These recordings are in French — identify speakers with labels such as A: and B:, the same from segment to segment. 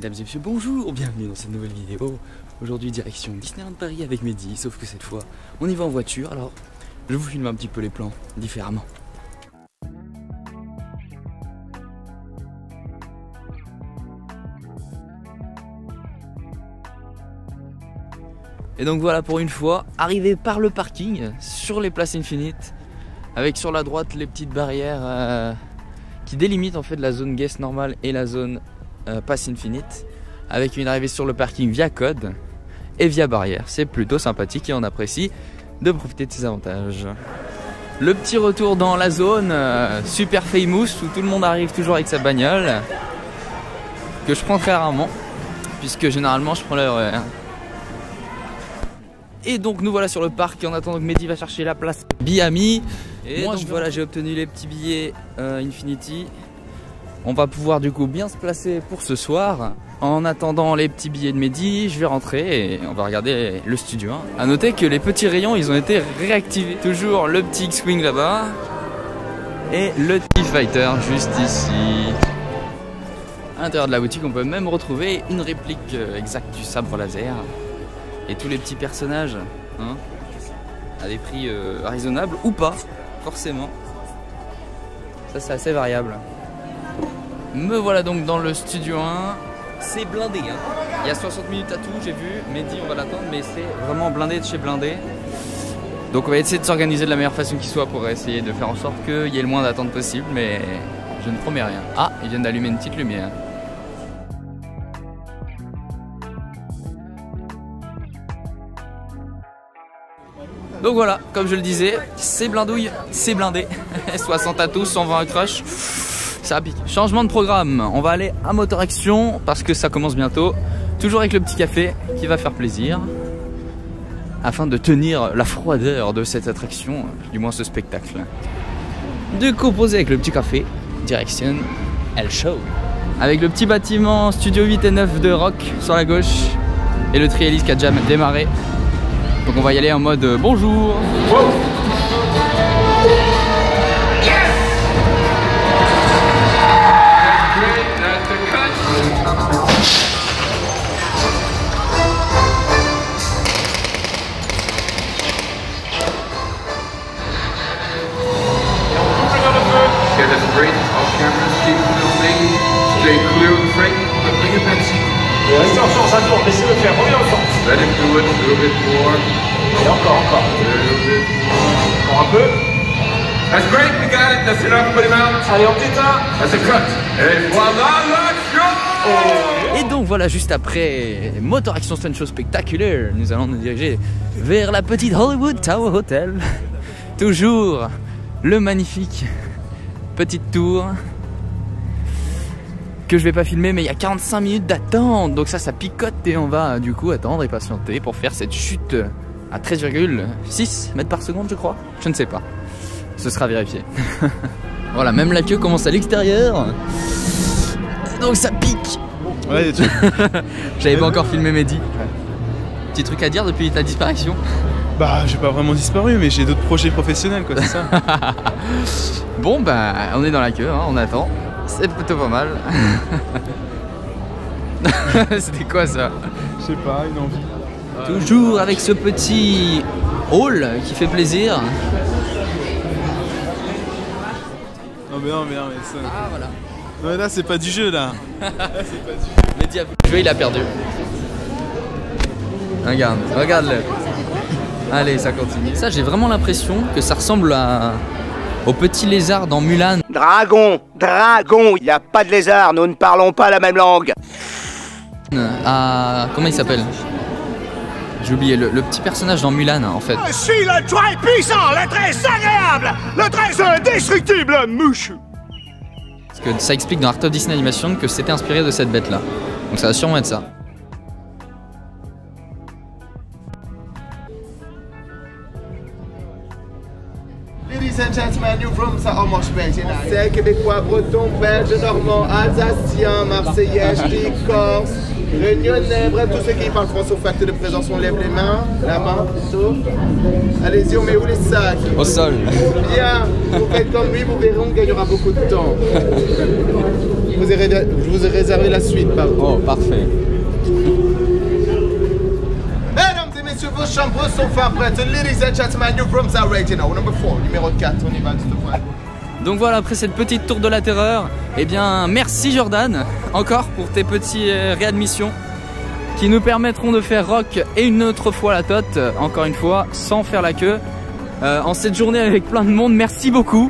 A: Mesdames et messieurs, bonjour, bienvenue dans cette nouvelle vidéo. Aujourd'hui direction Disneyland Paris avec Mehdi, sauf que cette fois on y va en voiture, alors je vous filme un petit peu les plans différemment. Et donc voilà, pour une fois, arrivé par le parking sur les places infinites, avec sur la droite les petites barrières qui délimitent en fait la zone guest normale et la zone passe infinite, avec une arrivée sur le parking via code et via barrière. C'est plutôt sympathique et on apprécie de profiter de ces avantages. Le petit retour dans la zone super famous où tout le monde arrive toujours avec sa bagnole, que je prends très rarement puisque généralement je prends le RER. Et donc nous voilà sur le parc en attendant que Mehdi va chercher la place Miami. Et moi donc voilà, j'ai obtenu les petits billets Infinity. On va pouvoir du coup bien se placer pour ce soir. En attendant les petits billets de Mehdi, je vais rentrer et on va regarder le studio 1. A noter que les petits rayons ils ont été réactivés. Toujours le petit X-Wing là-bas et le TIE-Fighter juste ici. À l'intérieur de la boutique on peut même retrouver une réplique exacte du sabre laser. Et tous les petits personnages hein, à des prix raisonnables ou pas forcément. Ça c'est assez variable. Me voilà donc dans le studio 1. C'est blindé hein. Il y a 60 minutes à tout, j'ai vu. Mehdi on va l'attendre, mais c'est vraiment blindé de chez blindé. Donc on va essayer de s'organiser de la meilleure façon qui soit pour essayer de faire en sorte qu'il y ait le moins d'attente possible. Mais je ne promets rien. Ah, ils viennent d'allumer une petite lumière. Donc voilà, comme je le disais, c'est blindouille, c'est blindé. 60 à tous, 120 à crush. Ça pique. Changement de programme, on va aller à Motor Action parce que ça commence bientôt. Toujours avec le petit café qui va faire plaisir. Afin de tenir la froideur de cette attraction, du moins ce spectacle. Du coup, posé avec le petit café, direction El Show. Avec le petit bâtiment Studio 8 et 9 de Rock sur la gauche. Et le Trihélice qui a déjà démarré. Donc on va y aller en mode bonjour. Wow.
B: Restez ensemble, ça tourne, laissez-le faire, reviens ensemble. Let him do it, a little bit more. Et encore. Encore un peu. That's great, we got it, that's enough, put him out. Allez, on t'éteint. That's a cut. Et voilà, let's go.
A: Et donc voilà, juste après Motor Action Stunt Show spectaculaire, nous allons nous diriger vers la petite Hollywood Tower Hotel. Toujours le magnifique petite tour que je vais pas filmer, mais il y a 45 minutes d'attente, donc ça picote et on va du coup attendre et patienter pour faire cette chute à 13,6 mètres par seconde je crois, je ne sais pas, ce sera vérifié. Voilà, même la queue commence à l'extérieur, donc ça pique. Ouais, j'avais pas encore filmé Mehdi. Petit truc à dire depuis ta disparition?
C: Bah j'ai pas vraiment disparu, mais j'ai d'autres projets professionnels quoi, c'est ça.
A: Bon bah on est dans la queue, hein, on attend. C'est plutôt pas mal. C'était quoi ça?
C: Je sais pas, une envie.
A: Toujours avec ce petit hall qui fait plaisir.
C: Non mais ça...
A: Ah voilà.
C: Non mais là c'est pas du jeu là. Là c'est pas du jeu.
A: Mehdi a joué, il a perdu. Regarde-le. Allez, ça continue. Ça, j'ai vraiment l'impression que ça ressemble au petit lézard dans Mulan.
D: Dragon, il n'y a pas de lézard, nous ne parlons pas la même langue.
A: Comment il s'appelle? J'ai oublié, le petit personnage dans Mulan en fait.
D: Je suis le très puissant, le très agréable, le très indestructible Mushu.
A: Parce que ça explique dans Art of Disney Animation que c'était inspiré de cette bête là. Donc ça va sûrement être ça.
E: Ladies and gentlemen, new rooms are almost ready. Français, québécois, breton, belge, normand, alsacien, marseillais, corse. Réunion, bref, tous ceux qui parlent français au facteur de présence, on lève les mains, la main plutôt. Allez-y, on met où les sacs?
A: Au sol.
E: Bien, vous faites comme lui, vous verrez, on gagnera beaucoup de temps. Je vous ai réservé la suite, pardon.
A: Oh, parfait.
E: Mesdames et messieurs, vos chambres sont prêtes. Ladies and gentlemen, your rooms are ready now. Number 4, numéro 4, on y va, tout le monde.
A: Donc voilà, après cette petite tour de la terreur, eh bien merci Jordan, encore pour tes petits réadmissions qui nous permettront de faire rock et une autre fois la tote, encore une fois, sans faire la queue. En cette journée avec plein de monde, merci beaucoup.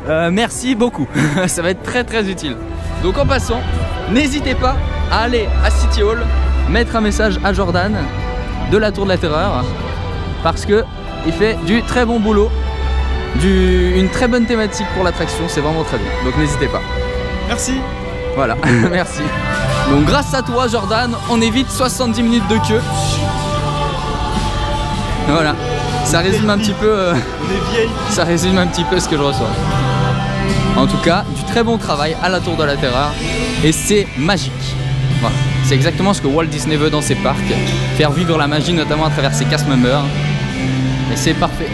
A: Merci beaucoup, ça va être très très utile. Donc en passant, n'hésitez pas à aller à City Hall, mettre un message à Jordan de la tour de la terreur, parce que il fait du très bon boulot. Une très bonne thématique pour l'attraction, c'est vraiment très bien, donc n'hésitez pas.
C: Merci.
A: Voilà, merci. Donc grâce à toi Jordan, on évite 70 minutes de queue. Voilà, ça résume un petit peu ça résume un petit peu ce que je ressens. En tout cas, du très bon travail à la Tour de la Terreur et c'est magique. Voilà, c'est exactement ce que Walt Disney veut dans ses parcs, faire vivre la magie notamment à travers ses cast members. Et c'est parfait.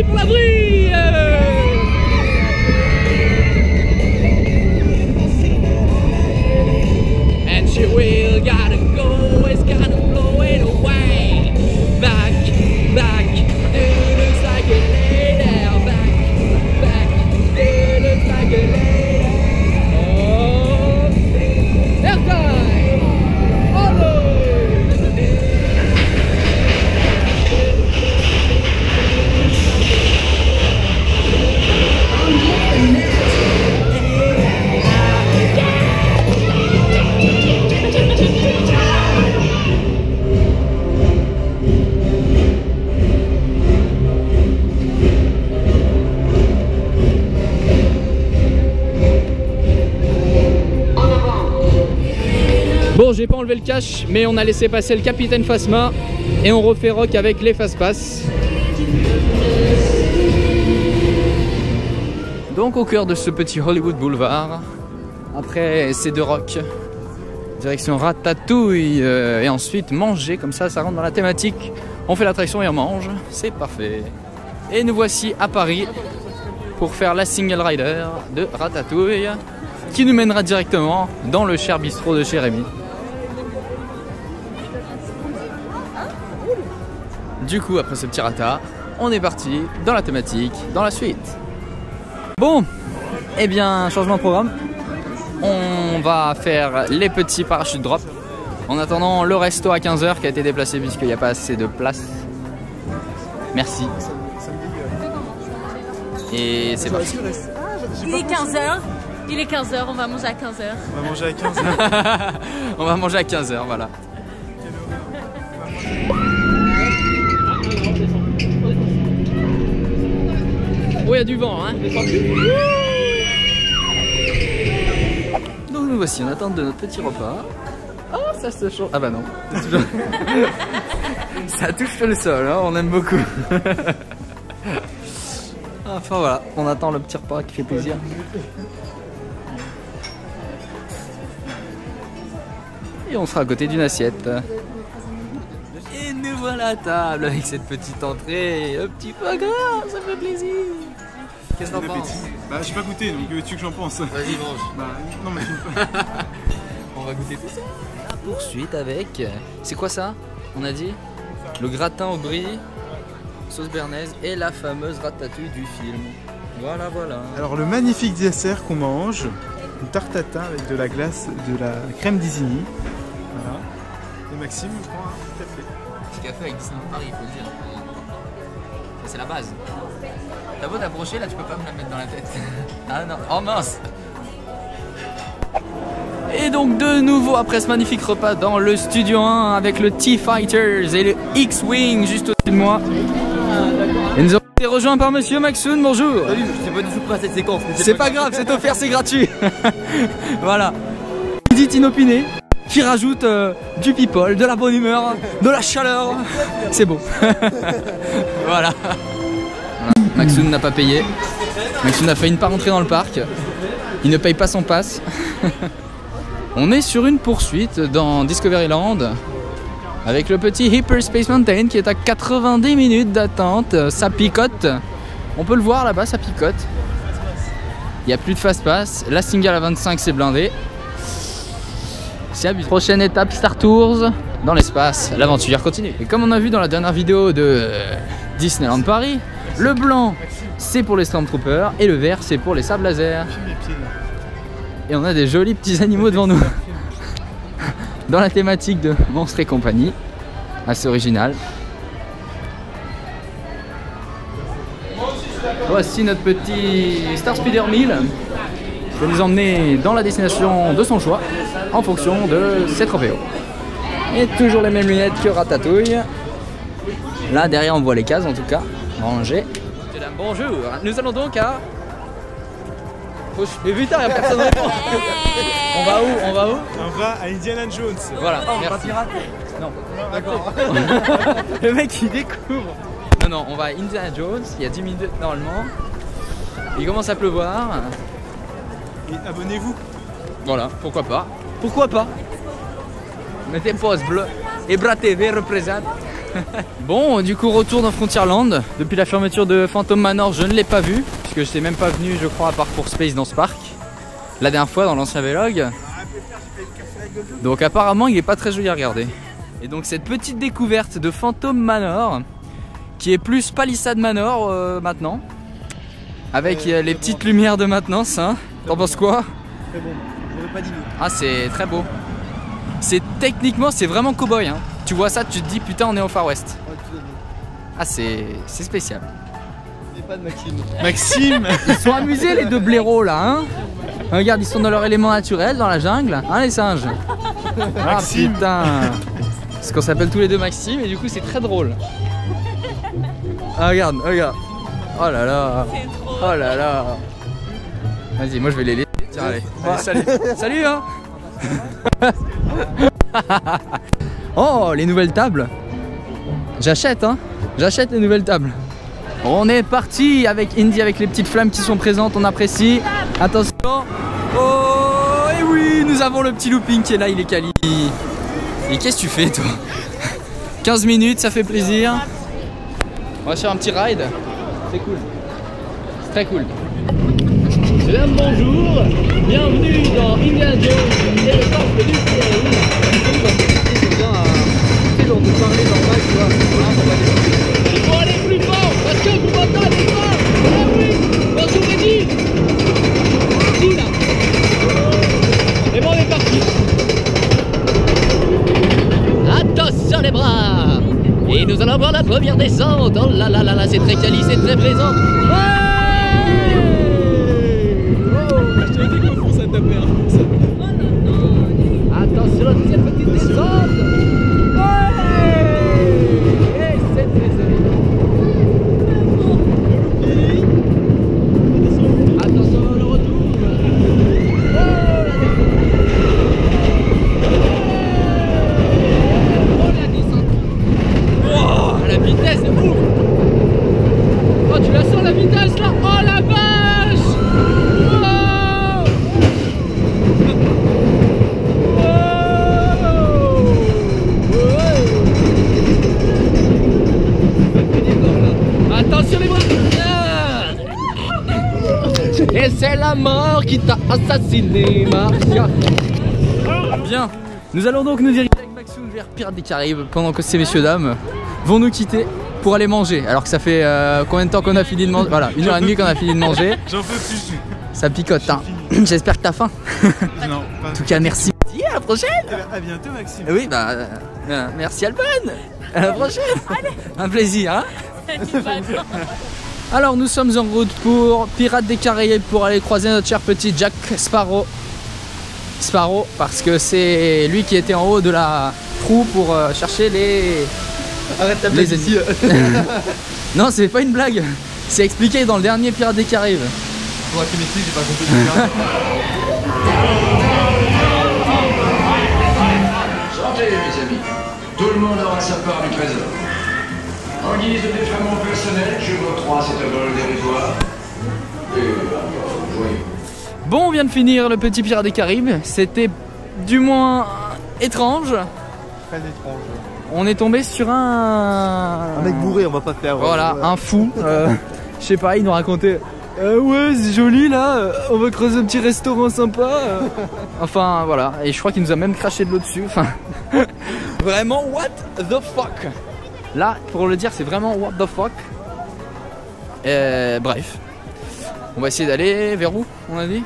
F: Pour la vrille. And she will gotta go, it's gotta blow it away. Back, back, it looks like a lady. Back, back, it looks like a lady. Oh, next time. Oh, bon, j'ai pas enlevé le cache, mais on a laissé passer le capitaine Phasma et on refait rock avec les Fastpass.
A: Donc au cœur de ce petit Hollywood Boulevard, après ces deux rocks, direction Ratatouille et ensuite manger, comme ça rentre dans la thématique. On fait l'attraction et on mange, c'est parfait. Et nous voici à Paris pour faire la single rider de Ratatouille qui nous mènera directement dans le cher bistrot de chez Rémi. Du coup, après ce petit rata, on est parti dans la thématique, dans la suite. Bon, eh bien, changement de programme. On va faire les petits parachutes drop. En attendant le resto à 15 h qui a été déplacé puisqu'il n'y a pas assez de place. Merci. Et c'est parti.
G: Il est 15 h. Il est 15 h, on va manger à 15 h.
C: On va manger à 15 h.
A: On va manger à 15 h, voilà.
F: Oh, il y a du vent, hein.
A: Donc nous voici en attente de notre petit repas. Oh, ça se chauffe. Ah bah non. Ça touche le sol, hein, on aime beaucoup. Enfin voilà, on attend le petit repas qui fait plaisir. Et on sera à côté d'une assiette. Et nous voilà à table avec cette petite entrée. Un petit foie gras, ça fait plaisir. Qu'est-ce que t'en penses?
C: Bah j'ai pas goûté, donc tu veux que j'en pense?
A: Vas-y, mange.
C: Bah non mais tu me...
A: On va goûter tout ça. La poursuite avec... C'est quoi ça? On a dit? Le gratin au brie, sauce bernaise et la fameuse ratatouille du film. Voilà, voilà.
C: Alors le magnifique dessert qu'on mange, une tarte tatin avec de la glace, de la crème d'Isigny. Voilà. Et Maxime prend un café.
A: Petit café avec Disneyland Paris, il faut le dire. Ça, c'est la base. T'as beau t'approcher, là tu peux pas me la mettre dans la tête. Ah non, oh mince. Et donc de nouveau après ce magnifique repas dans le studio 1 avec le T-Fighters et le X-Wing juste au-dessus de moi. Et nous avons été rejoints par monsieur Maxoun, bonjour.
H: Salut, je sais pas du tout prêt à cette séquence.
A: C'est pas grave, c'est offert, c'est gratuit. Voilà. Dit inopiné, qui rajoute du people, de la bonne humeur, de la chaleur. C'est beau. Voilà. Maxoun n'a pas payé. Maxoun a failli ne pas rentrer dans le parc. Il ne paye pas son pass. On est sur une poursuite dans Discoveryland avec le petit Hyperspace Mountain qui est à 90 minutes d'attente. Ça picote. On peut le voir là-bas, ça picote. Il n'y a plus de fast pass. La single à 25 c'est blindé. C'est abusé. Prochaine étape Star Tours dans l'espace. L'aventure continue. Et comme on a vu dans la dernière vidéo de Disneyland Paris, le blanc c'est pour les Stormtroopers et le vert c'est pour les sables laser. Et on a des jolis petits animaux devant nous. Dans la thématique de Monstres et compagnie. Assez original. Voici notre petit Star Speeder 1000 qui va nous emmener dans la destination de son choix en fonction de ses trophéos. Et toujours les mêmes lunettes que Ratatouille. Là derrière on voit les cases en tout cas, rangées. Mesdames, bonjour, nous allons donc à... Mais putain, y'a personne répond. On va où? On va où?
C: On va à Indiana Jones.
A: Voilà, merci. Non, d'accord. Le mec il découvre. Non, non, on va à Indiana Jones, il y a 10 minutes normalement. Il commence à pleuvoir.
C: Et abonnez-vous.
A: Voilà, pourquoi pas. Pourquoi pas? Mettez pause bleu. Ebra TV représente. Bon, du coup, retour dans Frontierland. Depuis la fermeture de Phantom Manor, je ne l'ai pas vu, puisque je n'étais même pas venu, je crois, à part pour Space dans ce parc. La dernière fois, dans l'ancien vlog. Donc apparemment, il n'est pas très joli à regarder. Et donc cette petite découverte de Phantom Manor, qui est plus Palisade Manor maintenant, avec les petites lumières de maintenance. Hein. T'en penses quoi?
H: Très bon, j'aurais pas dit mieux.
A: Ah, c'est très beau. C'est techniquement, c'est vraiment cow-boy. Hein. Tu vois ça, tu te dis putain, on est au Far West. Ah, c'est spécial.
H: Et pas de Maxime.
C: Maxime.
A: Ils sont amusés les deux blaireaux là, hein. Regarde, ils sont dans leur élément naturel, dans la jungle, hein les singes. Ah putain. Parce qu'on s'appelle tous les deux Maxime et du coup c'est très drôle. Ah regarde, regarde. Oh là là. Oh là là. Vas-y, moi je vais les laisser. Tiens, allez. Allez, salut. Salut hein. Oh, les nouvelles tables. J'achète hein. J'achète les nouvelles tables. On est parti avec Indy, avec les petites flammes qui sont présentes, on apprécie. Attention. Oh, et oui, nous avons le petit looping qui est là, il est quali. Et qu'est-ce que tu fais toi? 15 minutes, ça fait plaisir. On va se faire un petit ride. C'est cool. C'est très cool.
F: Mesdames, bonjour. Bienvenue dans Indiana Jones et le temple du ciel.
A: C'est genre de parler normal, tu vois.
F: Il faut aller plus fort parce que vous m'entendez pas. Ah oui. Bonjour Eddie. Qui là? Et bon, on est parti. Attention les bras. Et nous allons voir la première descente. Oh là là là là, c'est très quali, c'est très présent.
C: Je te dis qu'au fond ça tapait.
F: Attention la deuxième petite descente. Et c'est très joli. Attention le retour. Oh la descente. Oh la vitesse est ouf. Oh tu la sens la vitesse là. Oh la vache. Attention les bras. Et c'est la mort qui t'a assassiné, Marcia.
A: Bien. Nous allons donc nous diriger avec Maxoun vers Pirates des Caraïbes pendant que ces messieurs dames vont nous quitter pour aller manger. Alors que ça fait combien de temps qu'on a fini de manger? Voilà, 1h30 qu'on a fini de manger.
C: J'en peux plus.
A: Ça picote hein. J'espère que t'as faim.
C: Non, pas.
A: En tout cas, merci. À la prochaine.
C: À bientôt, Maxime.
A: Oui, bah, merci Alban. À la prochaine. Un plaisir, hein. Alors, nous sommes en route pour Pirates des Caraïbes pour aller croiser notre cher petit Jack Sparrow. Sparrow, parce que c'est lui qui était en haut de la proue pour chercher les...
H: Arrête ta blague ici.
A: Non, c'est pas une blague. C'est expliqué dans le dernier Pirates des Caraïbes.
H: Faudra qu'il m'explique, j'ai pas compris.
I: Santé, mes amis. Tout le monde aura sa part du trésor. En guise de défraiement personnel, je m'octroie cet vol dérisoire. Et joyeux.
A: Bon, on vient de finir le petit Pirate des Caraïbes. C'était du moins étrange.
H: Très étrange.
A: On est tombé sur un
H: mec bourré, on va pas faire.
A: Voilà, un fou. Je sais pas, il nous racontait. Ouais, c'est joli là, on va creuser un petit restaurant sympa. Enfin voilà, et je crois qu'il nous a même craché de l'eau dessus. Enfin, vraiment, what the fuck. Là, pour le dire, c'est vraiment what the fuck. Bref, on va essayer d'aller vers où, on a dit?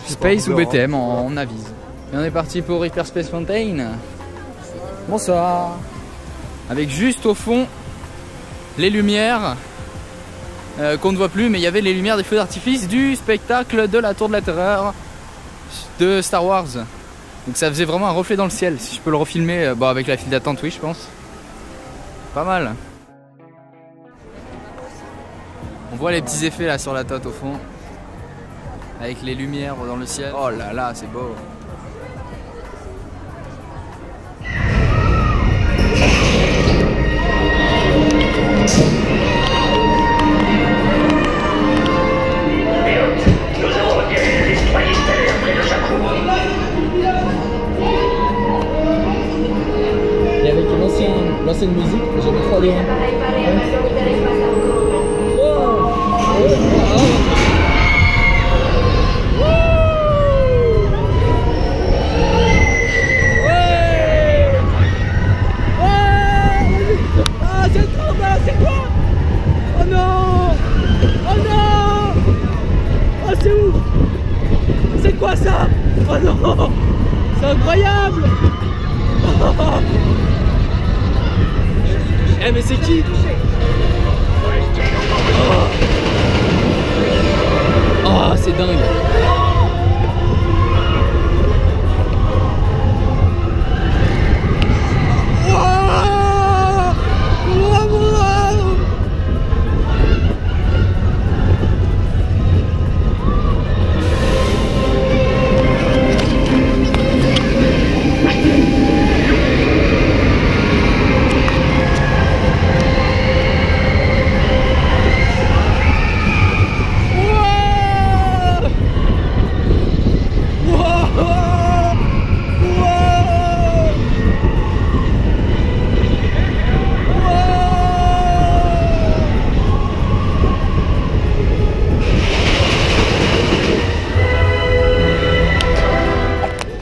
A: Space ou BTM, on avise. Et on est parti pour Hyperspace Mountain. Bonsoir. Avec juste au fond les lumières qu'on ne voit plus, mais il y avait les lumières des feux d'artifice du spectacle de la Tour de la Terreur de Star Wars. Donc ça faisait vraiment un reflet dans le ciel. Si je peux le refilmer, bon, avec la file d'attente, oui, je pense. Pas mal. On voit les petits effets là sur la tote au fond, avec les lumières dans le ciel. Oh là là, c'est beau.
J: Nous avons repéré le destroyer stellaire près de Jakku.
A: Et avec l'ancienne musique, j'avais 3D.
F: Ah, c'est trop bas, c'est quoi? Oh non! Oh non! Oh, c'est ouf! C'est quoi ça? Oh non! C'est incroyable! Oh. Eh mais c'est qui?
A: Oh, c'est dingue!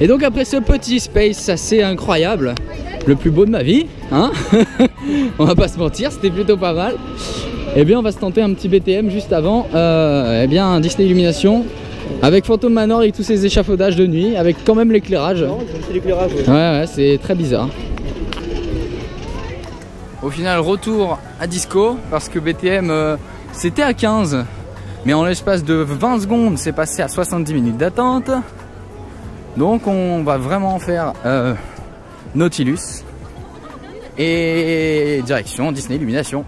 A: Et donc après ce petit space assez incroyable, le plus beau de ma vie, hein, on va pas se mentir, c'était plutôt pas mal. Et bien on va se tenter un petit BTM juste avant, eh bien Disney Illumination, avec Phantom Manor et tous ces échafaudages de nuit, avec quand même l'éclairage. Ouais, c'est très bizarre. Au final, retour à Disco, parce que BTM c'était à 15, mais en l'espace de 20 secondes, c'est passé à 70 minutes d'attente. Donc on va vraiment faire Nautilus et direction Disney Illumination.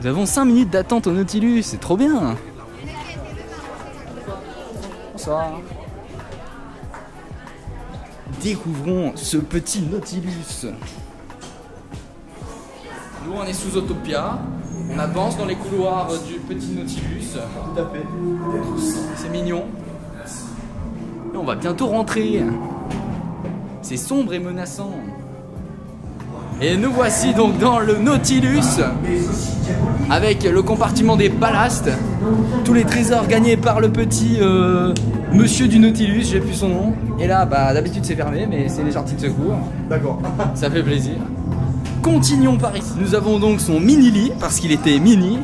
A: Nous avons 5 minutes d'attente au Nautilus, c'est trop bien. Bonsoir. Découvrons ce petit Nautilus. Nous on est sous Autopia, on avance dans les couloirs du petit Nautilus. Tout à fait. C'est mignon. Et on va bientôt rentrer. C'est sombre et menaçant. Et nous voici donc dans le Nautilus, avec le compartiment des ballasts, tous les trésors gagnés par le petit monsieur du Nautilus, j'ai plus son nom. Et là, bah d'habitude c'est fermé, mais c'est les sorties de secours. D'accord. Ça fait plaisir. Continuons par ici. Nous avons donc son mini-lit, parce qu'il était mini.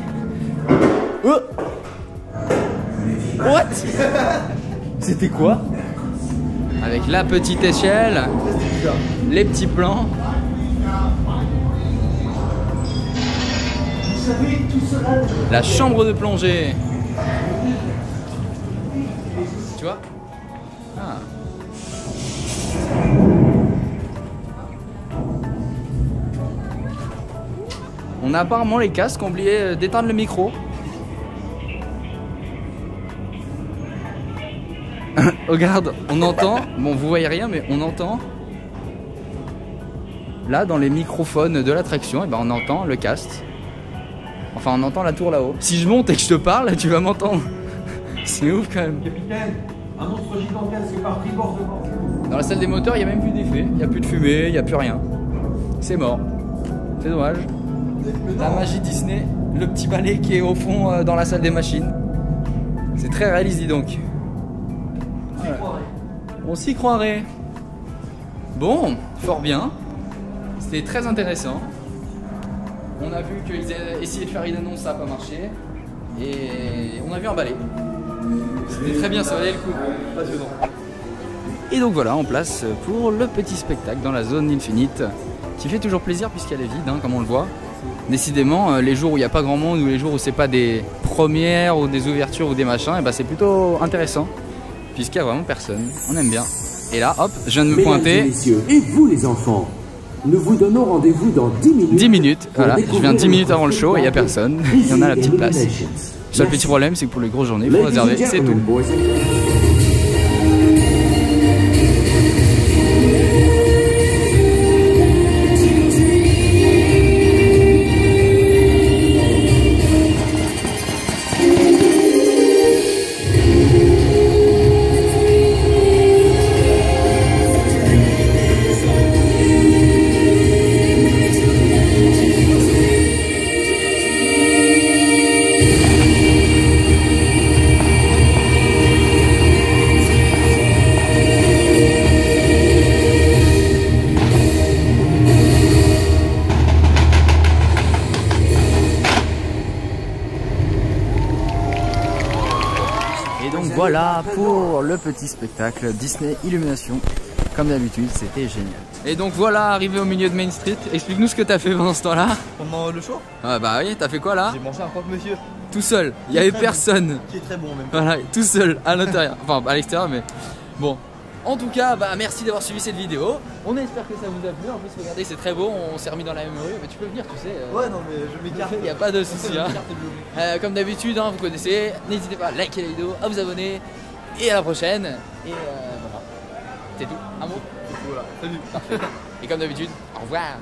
A: What? C'était quoi? Avec la petite échelle, les petits plans. La chambre de plongée. Tu vois? Ah. On a apparemment les casques, ont oublié d'éteindre le micro. Regarde, on entend, bon vous voyez rien mais on entend. Là dans les microphones de l'attraction, et ben on entend le cast. Enfin on entend la tour là-haut. Si je monte et que je te parle, tu vas m'entendre. C'est ouf quand même.
K: Capitaine, un monstre gigantesque par tribord devant.
A: Dans la salle des moteurs, il n'y a même plus d'effet, il n'y a plus de fumée, il n'y a plus rien. C'est mort. C'est dommage. La magie Disney, le petit balai qui est au fond dans la salle des machines. C'est très réaliste, dis donc. Voilà. On s'y croirait. Bon, fort bien. C'était très intéressant. On a vu qu'ils essayaient de faire une annonce, ça n'a pas marché. Et on a vu un balai. C'était très bien, ça valait le coup. Passionnant. Et donc voilà, en place pour le petit spectacle dans la zone Infinite, qui fait toujours plaisir puisqu'elle est vide, hein, comme on le voit. Décidément, les jours où il n'y a pas grand monde ou les jours où c'est pas des premières ou des ouvertures ou des machins, et ben c'est plutôt intéressant puisqu'il n'y a vraiment personne. On aime bien. Et là, hop, je viens de me pointer.
L: Messieurs, et vous les enfants, nous vous donnons rendez-vous dans 10 minutes.
A: 10 minutes, voilà. Je viens 10 minutes avant le show et il n'y a personne. Il y en a la petite place. Le seul petit problème, c'est que pour les grosses journées, il faut réserver, c'est tout. Voilà pour le petit spectacle Disney Illumination. Comme d'habitude, c'était génial. Et donc voilà, arrivé au milieu de Main Street. Explique-nous ce que t'as fait pendant ce temps-là.
H: Pendant le show?
A: Ah bah oui, t'as fait quoi là?
H: J'ai mangé un croque-monsieur.
A: Tout seul, il n'y avait personne.
H: Qui est très bon même.
A: Voilà, tout seul à l'intérieur. Enfin, à l'extérieur, mais bon. En tout cas, bah merci d'avoir suivi cette vidéo. On espère que ça vous a plu. En plus, regardez, c'est très beau. On s'est remis dans la même rue. Mais tu peux venir, tu sais.
H: Ouais, non, mais je m'écarte.
A: Il n'y a pas de souci. Hein. Comme d'habitude, hein, vous connaissez. N'hésitez pas à liker la vidéo, à vous abonner. Et à la prochaine. Et voilà. C'est tout. Un mot.
H: Voilà. Salut.
A: Et comme d'habitude, au revoir.